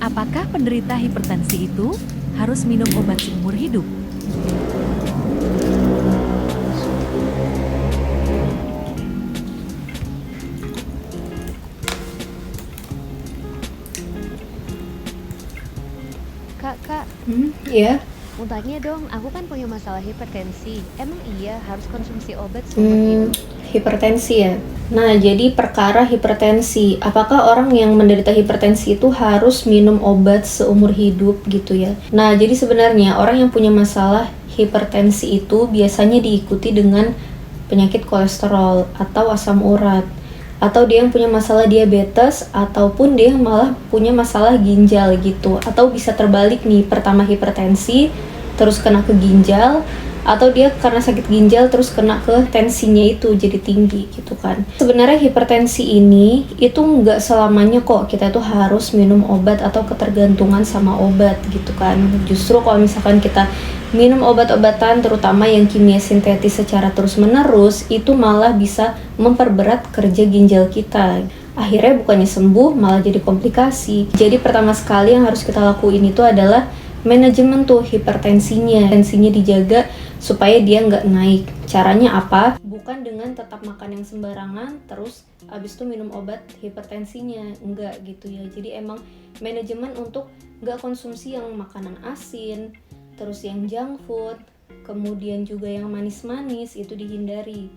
Apakah penderita hipertensi itu harus minum obat seumur hidup? Kak, Iya. mau tanya dong, aku kan punya masalah hipertensi. Emang iya harus konsumsi obat seumur hidup? Hipertensi ya. Nah, jadi perkara hipertensi, apakah orang yang menderita hipertensi itu harus minum obat seumur hidup gitu ya? Nah, jadi sebenarnya orang yang punya masalah hipertensi itu biasanya diikuti dengan penyakit kolesterol atau asam urat, atau dia yang punya masalah diabetes, ataupun dia malah punya masalah ginjal gitu, atau bisa terbalik nih, pertama hipertensi terus kena ke ginjal, atau dia karena sakit ginjal terus kena ke tensinya itu jadi tinggi gitu kan. Sebenarnya hipertensi ini itu nggak selamanya kok kita tuh harus minum obat atau ketergantungan sama obat gitu kan. Justru kalau misalkan kita minum obat-obatan terutama yang kimia sintetis secara terus-menerus, itu malah bisa memperberat kerja ginjal kita. Akhirnya bukannya sembuh malah jadi komplikasi. Jadi pertama sekali yang harus kita lakuin itu adalah manajemen tuh hipertensinya. Tensinya dijaga supaya dia nggak naik. Caranya apa? Bukan dengan tetap makan yang sembarangan terus abis itu minum obat hipertensinya, enggak gitu ya. Jadi emang manajemen untuk nggak konsumsi yang makanan asin, terus yang junk food, kemudian juga yang manis-manis itu dihindari.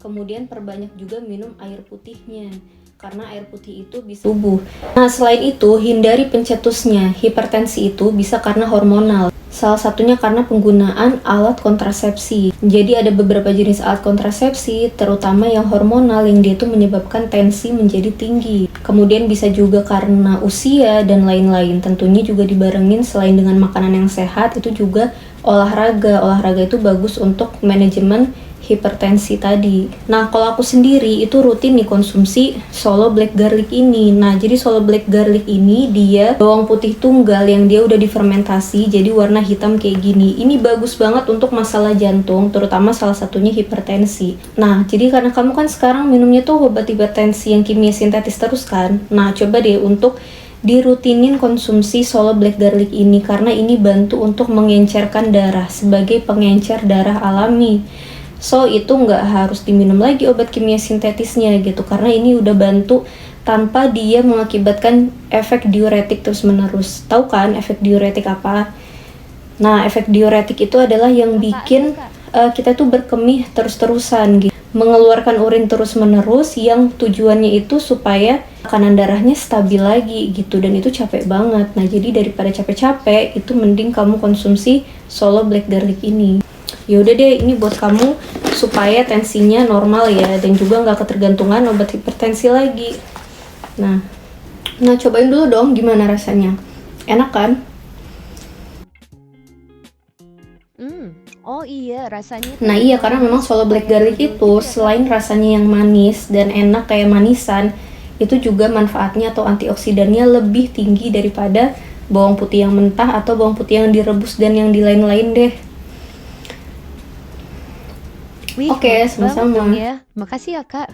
Kemudian perbanyak juga minum air putihnya, karena air putih itu bisa tubuh. Nah, selain itu, hindari pencetusnya. Hipertensi itu bisa karena hormonal. Salah satunya karena penggunaan alat kontrasepsi. Jadi ada beberapa jenis alat kontrasepsi, terutama yang hormonal yang dia itu menyebabkan tensi menjadi tinggi. Kemudian bisa juga karena usia dan lain-lain. Tentunya juga dibarengin selain dengan makanan yang sehat, itu juga olahraga. Olahraga itu bagus untuk manajemen hipertensi tadi. Nah, kalau aku sendiri itu rutin nih konsumsi solo black garlic ini. Nah, jadi solo black garlic ini dia bawang putih tunggal yang dia udah difermentasi jadi warna hitam kayak gini. Ini bagus banget untuk masalah jantung, terutama salah satunya hipertensi. Nah, jadi karena kamu kan sekarang minumnya tuh obat hipertensi yang kimia sintetis terus kan. Nah, coba deh untuk dirutinin konsumsi solo black garlic ini karena ini bantu untuk mengencerkan darah sebagai pengencer darah alami. So itu nggak harus diminum lagi obat kimia sintetisnya gitu, karena ini udah bantu tanpa dia mengakibatkan efek diuretik terus menerus. Tahu kan efek diuretik apa? Nah, efek diuretik itu adalah yang bikin kita tuh berkemih terus-terusan gitu, mengeluarkan urin terus menerus, yang tujuannya itu supaya tekanan darahnya stabil lagi gitu, dan itu capek banget. Nah, jadi daripada capek-capek itu mending kamu konsumsi solo black garlic ini. Ya udah deh, ini buat kamu supaya tensinya normal ya, dan juga nggak ketergantungan obat hipertensi lagi. Nah cobain dulu dong gimana rasanya. Enak kan? Oh iya, rasanya Nah iya, karena memang solo black garlic itu selain rasanya yang manis dan enak kayak manisan, itu juga manfaatnya atau antioksidannya lebih tinggi daripada bawang putih yang mentah atau bawang putih yang direbus dan yang di lain-lain deh. Wih, Oke, bagus banget sama-sama. dong ya. Makasih ya, Kak.